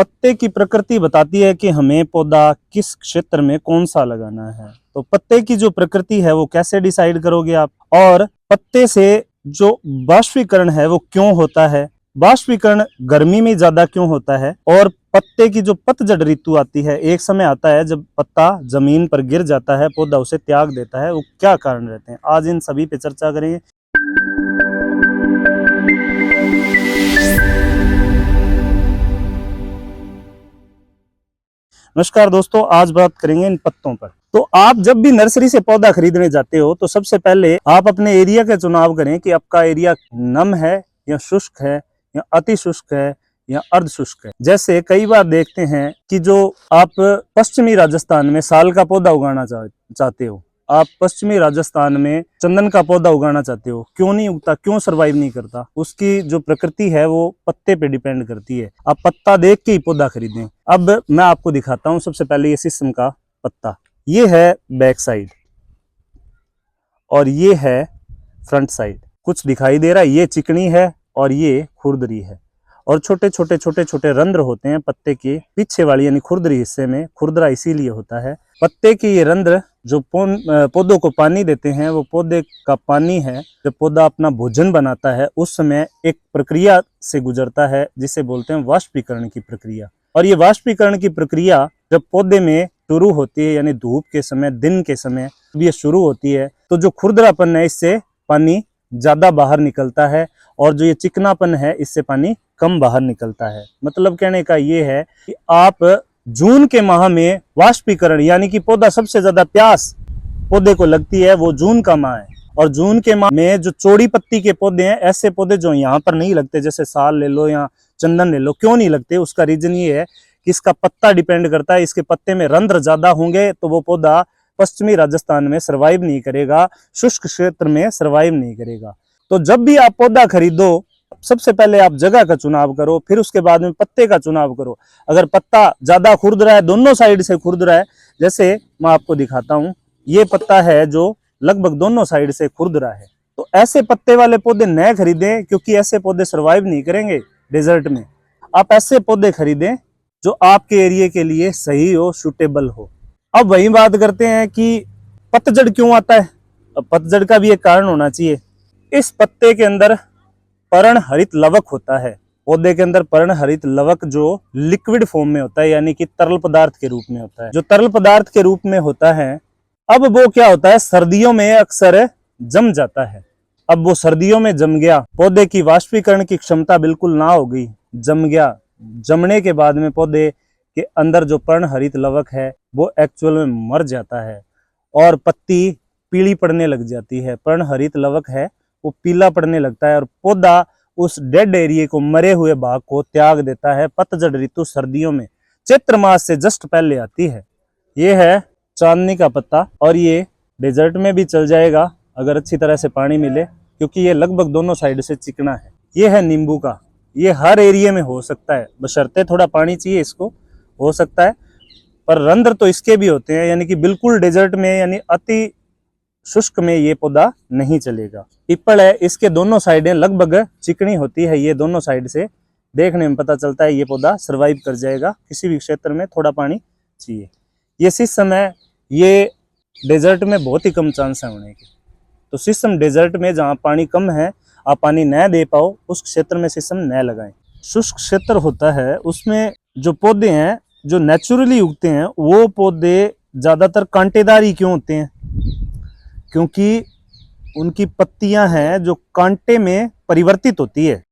पत्ते की प्रकृति बताती है कि हमें पौधा किस क्षेत्र में कौन सा लगाना है। तो पत्ते की जो प्रकृति है वो कैसे डिसाइड करोगे आप, और पत्ते से जो बाष्पीकरण है वो क्यों होता है, बाष्पीकरण गर्मी में ज्यादा क्यों होता है, और पत्ते की जो पतझड़ ऋतु आती है, एक समय आता है जब पत्ता जमीन पर गिर जाता है, पौधा उसे त्याग देता है, वो क्या कारण रहते हैं, आज इन सभी पे चर्चा करेंगे। नमस्कार दोस्तों, आज बात करेंगे इन पत्तों पर। तो आप जब भी नर्सरी से पौधा खरीदने जाते हो तो सबसे पहले आप अपने एरिया का चुनाव करें कि आपका एरिया नम है या शुष्क है या अति शुष्क है या अर्ध शुष्क है। जैसे कई बार देखते हैं कि जो आप पश्चिमी राजस्थान में साल का पौधा उगाना चाहते हो, आप पश्चिमी राजस्थान में चंदन का पौधा उगाना चाहते हो, क्यों नहीं उगता, क्यों सरवाइव नहीं करता? उसकी जो प्रकृति है वो पत्ते पे डिपेंड करती है। आप पत्ता देख के ही पौधा खरीदें। अब मैं आपको दिखाता हूं। सबसे पहले ये शीशम का पत्ता, ये है बैक साइड और ये है फ्रंट साइड। कुछ दिखाई दे रहा है, ये चिकनी है और ये खुरदरी है, और छोटे छोटे रंध्र होते हैं पत्ते के पीछे वाली यानी खुरदरी हिस्से में। खुरदरा इसीलिए होता है। पत्ते के ये रंध्र जो पौधों को पानी देते हैं, वो पौधे का पानी है। जब पौधा अपना भोजन बनाता है उस समय एक प्रक्रिया से गुजरता है जिसे बोलते हैं वाष्पीकरण की प्रक्रिया। और ये वाष्पीकरण की प्रक्रिया जब पौधे में शुरू होती है, यानी धूप के समय, दिन के समय ये शुरू होती है, तो जो खुरदरापन है इससे पानी ज्यादा बाहर निकलता है, और जो ये चिकनापन है इससे पानी कम बाहर निकलता है। मतलब कहने का ये है कि आप जून के माह में वाष्पीकरण यानी कि पौधा सबसे ज्यादा प्यास पौधे को लगती है, वो जून का माह है। और जून के माह में जो चौड़ी पत्ती के पौधे हैं, ऐसे पौधे जो यहाँ पर नहीं लगते, जैसे साल ले लो या चंदन ले लो, क्यों नहीं लगते? उसका रीजन ये है कि इसका पत्ता डिपेंड करता है। इसके पत्ते में रंध्र ज्यादा होंगे तो वो पौधा पश्चिमी राजस्थान में सरवाइव नहीं करेगा, शुष्क क्षेत्र में सरवाइव नहीं करेगा। तो जब भी आप पौधा खरीदो, सबसे पहले आप जगह का चुनाव करो, फिर उसके बाद में पत्ते का चुनाव करो। अगर पत्ता ज्यादा खुर्द रहा है, दोनों साइड से खुर्द रहा है, जैसे मैं आपको दिखाता हूं, ये पत्ता है जो लगभग दोनों साइड से खुर्द रहा है, तो ऐसे पत्ते वाले पौधे न खरीदें, क्योंकि ऐसे पौधे सरवाइव नहीं करेंगे डेजर्ट में। आप ऐसे पौधे खरीदें जो आपके एरिया के लिए सही हो, सुटेबल हो। अब वही बात करते हैं कि पतझड़ क्यों आता है। अब पतझड़ का भी एक कारण होना चाहिए। इस पत्ते के अंदर पर्णहरित लवक होता है। पौधे के अंदर पर्णहरित लवक जो लिक्विड फॉर्म में होता है, यानी कि तरल पदार्थ के रूप में होता है। जो तरल पदार्थ के रूप में होता है, अब वो क्या होता है, सर्दियों में अक्सर जम जाता है। अब वो सर्दियों में जम गया, पौधे की वाष्पीकरण की क्षमता बिल्कुल ना हो गई, जम गया। जमने के बाद में पौधे के अंदर जो पर्णहरित लवक है वो एक्चुअल में मर जाता है और पत्ती पीली पड़ने लग जाती है। पर्णहरित लवक है वो पीला पड़ने लगता है और पौधा उस डेड एरिया को, मरे हुए भाग को त्याग देता है। पतझड़ ऋतु सर्दियों में चैत्र मास से जस्ट पहले आती है। ये है चांदनी का पत्ता, और ये डेजर्ट में भी चल जाएगा अगर अच्छी तरह से पानी मिले, क्योंकि ये लगभग दोनों साइड से चिकना है। ये है नींबू का, ये हर एरिया में हो सकता है, बशर्ते थोड़ा पानी चाहिए इसको, हो सकता है। पर रंध्र तो इसके भी होते हैं, यानी कि बिल्कुल डेजर्ट में यानी अति शुष्क में ये पौधा नहीं चलेगा। पीपल है, इसके दोनों साइडें लगभग चिकनी होती है, ये दोनों साइड से देखने में पता चलता है ये पौधा सरवाइव कर जाएगा। किसी भी क्षेत्र में थोड़ा पानी चाहिए। ये शीशम है, ये डेजर्ट में बहुत ही कम चांस है होने के। तो शीशम डेजर्ट में जहाँ पानी कम है, आप पानी न दे पाओ, उस क्षेत्र में शीशम न लगाएं। शुष्क क्षेत्र होता है उसमें जो पौधे हैं जो नेचुरली उगते हैं, वो पौधे ज्यादातर कांटेदार ही क्यों होते हैं? क्योंकि उनकी पत्तियां हैं जो कांटे में परिवर्तित होती है।